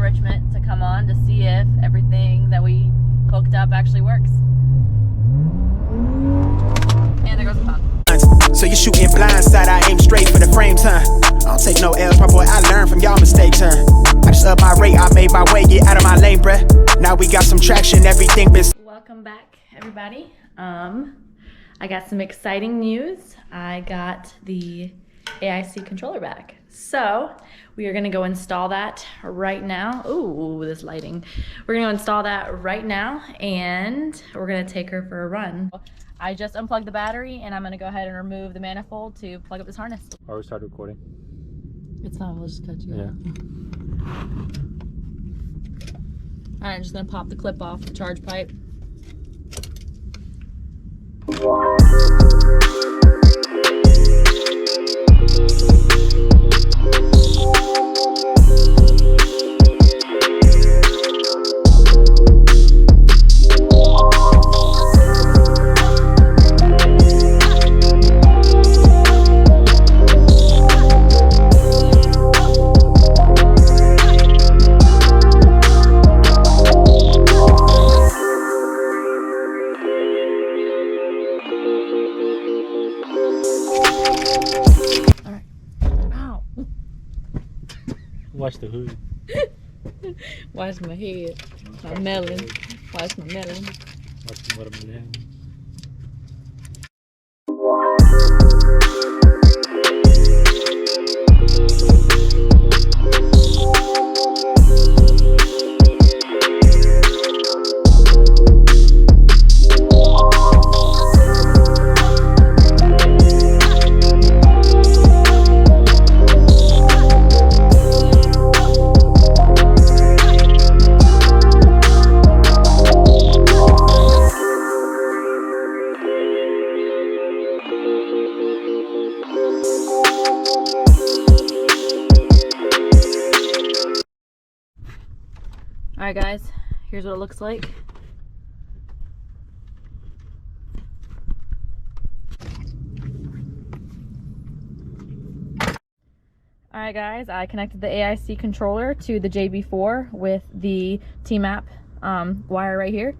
enrichment to come on to see if everything that we hooked up actually works. And there goes the pump. So you shooting blindside, I aim straight for the frames, huh? I don't take no L's, my boy, I learn from y'all mistakes, huh? I just up my rate, I made my way, get out of my lane, bruh. Now we got some traction, everything been... Welcome back, everybody. I got some exciting news. I got the AIC controller back. So we are gonna go install that right now. Ooh, this lighting. We're gonna go install that right now and we're gonna take her for a run. I just unplugged the battery and I'm gonna go ahead and remove the manifold to plug up this harness. Already started recording. It's fine, we'll just cut you out. All right, I'm just gonna pop the clip off the charge pipe. Watch the hood. Watch my head. My melon. Watch my melon. Watch the watermelon. Alright guys, here's what it looks like. Alright guys, I connected the AIC controller to the JB4 with the TMAP wire right here.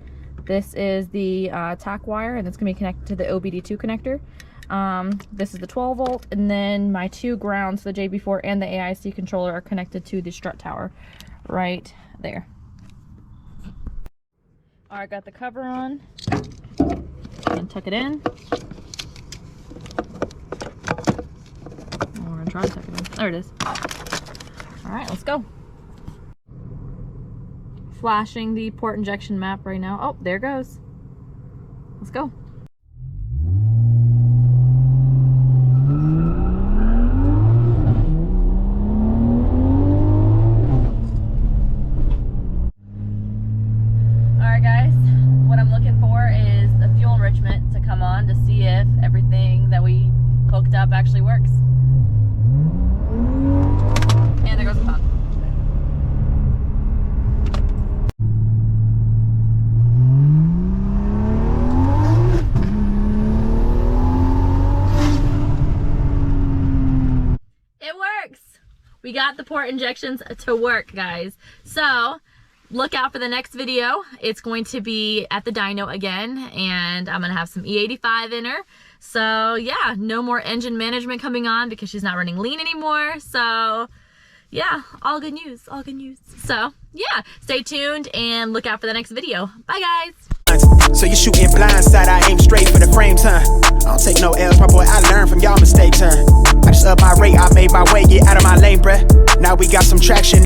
This is the TAC wire and it's going to be connected to the OBD2 connector. This is the 12 volt and then my two grounds, the JB4 and the AIC controller, are connected to the strut tower right there. Alright, got the cover on and tuck it in. We're gonna try to tuck it in. There it is. Alright, let's go. Flashing the port injection map right now. Oh, there it goes. Let's go. To come on to see if everything that we hooked up actually works. And there goes the pump. It works! We got the port injections to work, guys. So look out for the next video. It's going to be at the dyno again, and I'm gonna have some E85 in her. So yeah, no more engine management coming on because she's not running lean anymore. So yeah, all good news, all good news. So yeah, stay tuned and look out for the next video. Bye guys. So you shooting blindside, I aim straight for the frames, huh? I don't take no L's, my boy, I learn from y'all mistakes, huh? I just up my rate, I made my way, get out of my lane, bruh. Now we got some traction.